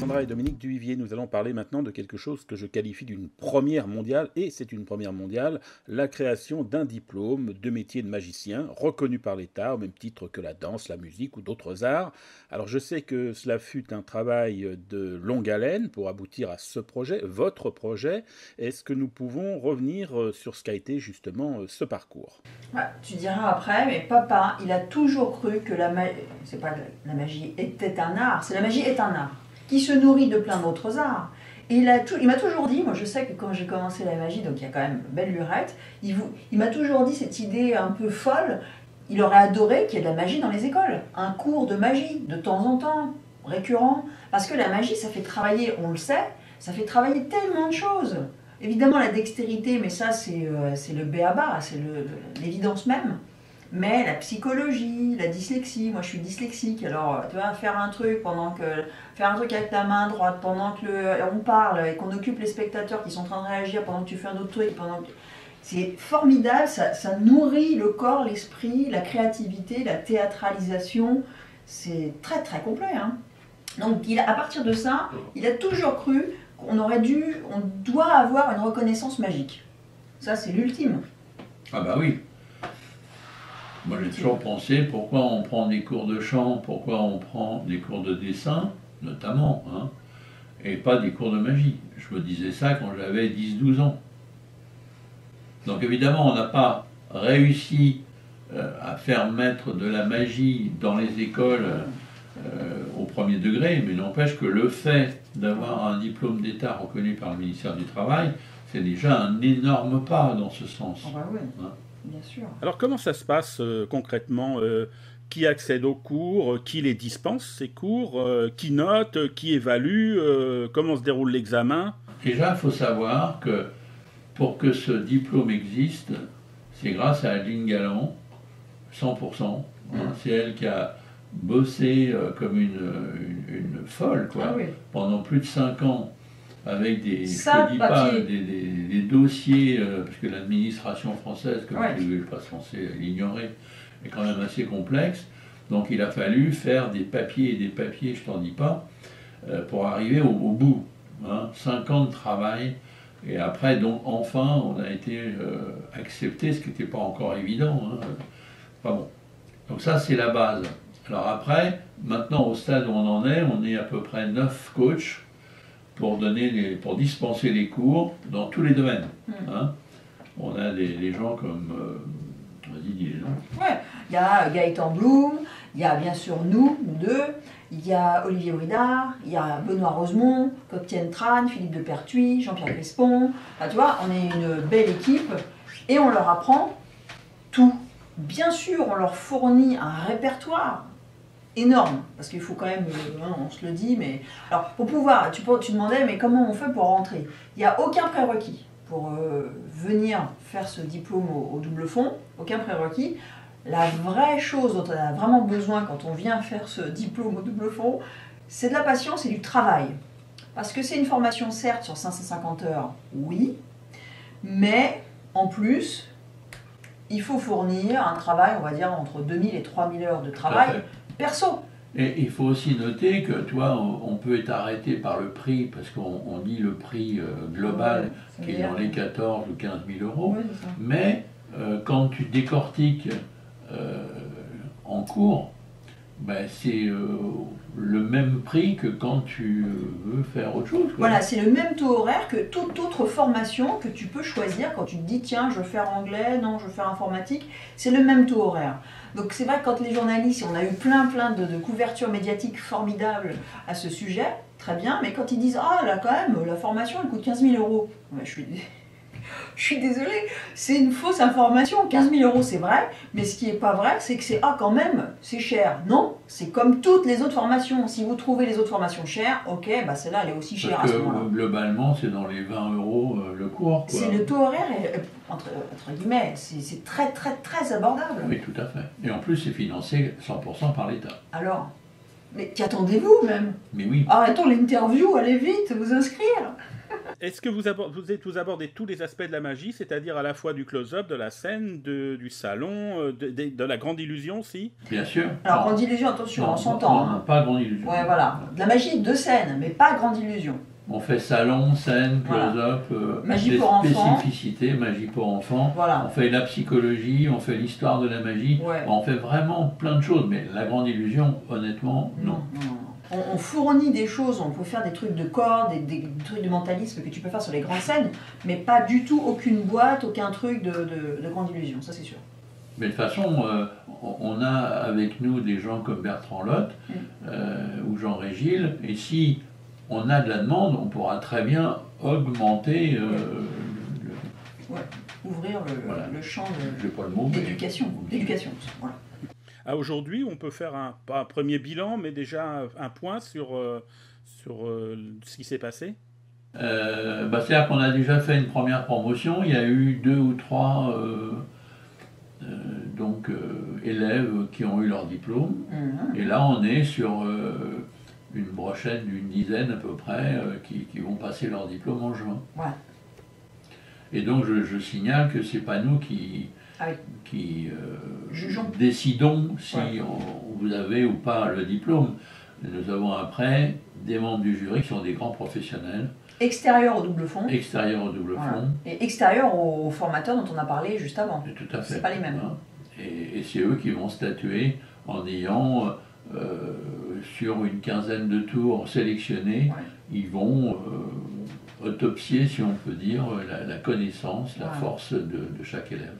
Sandra et Dominique Duvivier, nous allons parler maintenant de quelque chose que je qualifie d'une première mondiale, et c'est une première mondiale, la création d'un diplôme de métier de magicien, reconnu par l'État, au même titre que la danse, la musique ou d'autres arts. Alors je sais que cela fut un travail de longue haleine pour aboutir à ce projet, votre projet. Est-ce que nous pouvons revenir sur ce qu'a été justement ce parcours? Ouais, tu diras après, mais papa, il a toujours cru que la magie était un art, c'est la magie est un art, qui se nourrit de plein d'autres arts. Et il m'a toujours dit, moi je sais que quand j'ai commencé la magie, donc il y a quand même belle lurette, il m'a toujours dit cette idée un peu folle, il aurait adoré qu'il y ait de la magie dans les écoles, un cours de magie, de temps en temps, récurrent, parce que la magie, ça fait travailler, on le sait, ça fait travailler tellement de choses. Évidemment la dextérité, mais ça c'est le b.a.-ba, c'est l'évidence même. Mais la psychologie, la dyslexie, moi je suis dyslexique, alors tu vois, faire un truc avec ta main droite pendant que on parle et qu'on occupe les spectateurs qui sont en train de réagir pendant que tu fais un autre truc, c'est formidable, ça nourrit le corps, l'esprit, la créativité, la théâtralisation, c'est très très complet. Hein. Donc à partir de ça, il a toujours cru on doit avoir une reconnaissance magique. Ça, c'est l'ultime. Ah bah oui. Moi, j'ai toujours pensé pourquoi on prend des cours de chant, pourquoi on prend des cours de dessin, notamment, hein, et pas des cours de magie. Je me disais ça quand j'avais 10-12 ans. Donc évidemment, on n'a pas réussi à faire mettre de la magie dans les écoles au premier degré, mais n'empêche que le fait d'avoir un diplôme d'État reconnu par le ministère du Travail, c'est déjà un énorme pas dans ce sens. Oh bah oui, hein, bien sûr. Alors comment ça se passe concrètement qui accède aux cours, qui les dispense ces cours, qui note, qui évalue, comment se déroule l'examen? Déjà, il faut savoir que pour que ce diplôme existe, c'est grâce à Adeline Galland, 100%. Hein, c'est elle qui a bossé comme une folle, quoi, ah oui. pendant plus de 5 ans, avec des dossiers, parce que l'administration française, comme je ne suis pas censé l'ignorer, est quand même assez complexe. Donc il a fallu faire des papiers et des papiers, je t'en dis pas, pour arriver au bout. Hein, 5 ans de travail, et après, donc, enfin, on a été accepté, ce qui n'était pas encore évident. Hein. Enfin bon. Donc ça, c'est la base. Alors après, maintenant au stade où on est à peu près 9 coachs pour dispenser les cours dans tous les domaines. Hein. On a des gens comme... vas-y, dis les gens. Ouais, il y a Gaëtan Blum, il y a bien sûr nous deux, il y a Olivier Ouidard, il y a Benoît Rosemont, Coptienne Tran, Philippe de Pertuis, Jean-Pierre Crespon. Enfin, tu vois, on est une belle équipe et on leur apprend tout. Bien sûr, on leur fournit un répertoire énorme, parce qu'il faut quand même, on se le dit, mais... Alors, pour pouvoir, tu demandais, mais comment on fait pour rentrer? Il n'y a aucun prérequis pour venir faire ce diplôme au double fond, aucun prérequis. La vraie chose dont on a vraiment besoin quand on vient faire ce diplôme au double fond, c'est de la patience et du travail. Parce que c'est une formation, certes, sur 550 heures, oui, mais en plus, il faut fournir un travail, on va dire, entre 2000 et 3000 heures de travail perso. Et il faut aussi noter que, toi, on peut être arrêté par le prix, parce qu'on dit le prix global, qui est dans les 14 ou 15 000 euros, mais quand tu décortiques en cours, ben, c'est le même prix que quand tu veux faire autre chose. Quoi. Voilà, c'est le même taux horaire que toute autre formation que tu peux choisir quand tu te dis tiens, je veux faire anglais, non, je veux faire informatique, c'est le même taux horaire. Donc c'est vrai que quand les journalistes, on a eu plein de couvertures médiatiques formidables à ce sujet, très bien, mais quand ils disent ah là quand même, la formation elle coûte 15 000 euros, ben, je suis désolée, c'est une fausse information. 15 000 euros, c'est vrai, mais ce qui n'est pas vrai, c'est que c'est ah quand même, c'est cher. Non, c'est comme toutes les autres formations. Si vous trouvez les autres formations chères, ok, bah celle-là, elle est aussi chère à ce moment-là. Globalement, c'est dans les 20 euros le cours. C'est le taux horaire, entre guillemets, c'est très abordable. Oui, tout à fait. Et en plus, c'est financé 100% par l'État. Alors, mais qu'attendez-vous même? Mais oui. Arrêtons l'interview, allez vite, vous inscrire. Est-ce que vous abordez tous les aspects de la magie, c'est-à-dire à la fois du close-up, de la scène, du salon, de la grande illusion, si? Bien sûr. Alors, grande illusion, attention, on Non, s'entend. Hein. pas grande illusion. Ouais, voilà. De la magie de scène, mais pas grande illusion. On fait salon, scène, close-up, magie pour enfants. Spécificité, magie pour enfants. Voilà. On fait la psychologie, on fait l'histoire de la magie. Ouais. On fait vraiment plein de choses, mais la grande illusion, honnêtement, non. On fournit des choses, on peut faire des trucs de cordes, des trucs de mentalisme que tu peux faire sur les grandes scènes, mais pas du tout aucune boîte, aucun truc de grande illusion, ça c'est sûr. Mais de toute façon, on a avec nous des gens comme Bertrand Lotte ou Jean Régil, et si on a de la demande, on pourra très bien augmenter ouvrir le champ d'éducation. Voilà. Aujourd'hui, on peut faire pas un premier bilan, mais déjà un point sur ce qui s'est passé. C'est-à-dire qu'on a déjà fait une première promotion, il y a eu 2 ou 3 élèves qui ont eu leur diplôme, et là on est sur une brochette d'une dizaine à peu près qui vont passer leur diplôme en juin. Ouais. Et donc je signale que c'est pas nous qui décidons si vous avez ou pas le diplôme. Nous avons après des membres du jury qui sont des grands professionnels. Extérieurs au double fond. Extérieurs au double fond. Et extérieurs aux formateurs dont on a parlé juste avant. Et tout à fait. C'est pas les mêmes. Et c'est eux qui vont statuer en ayant, sur une quinzaine de tours sélectionnés, ils vont autopsier, si on peut dire, la connaissance, la force de chaque élève.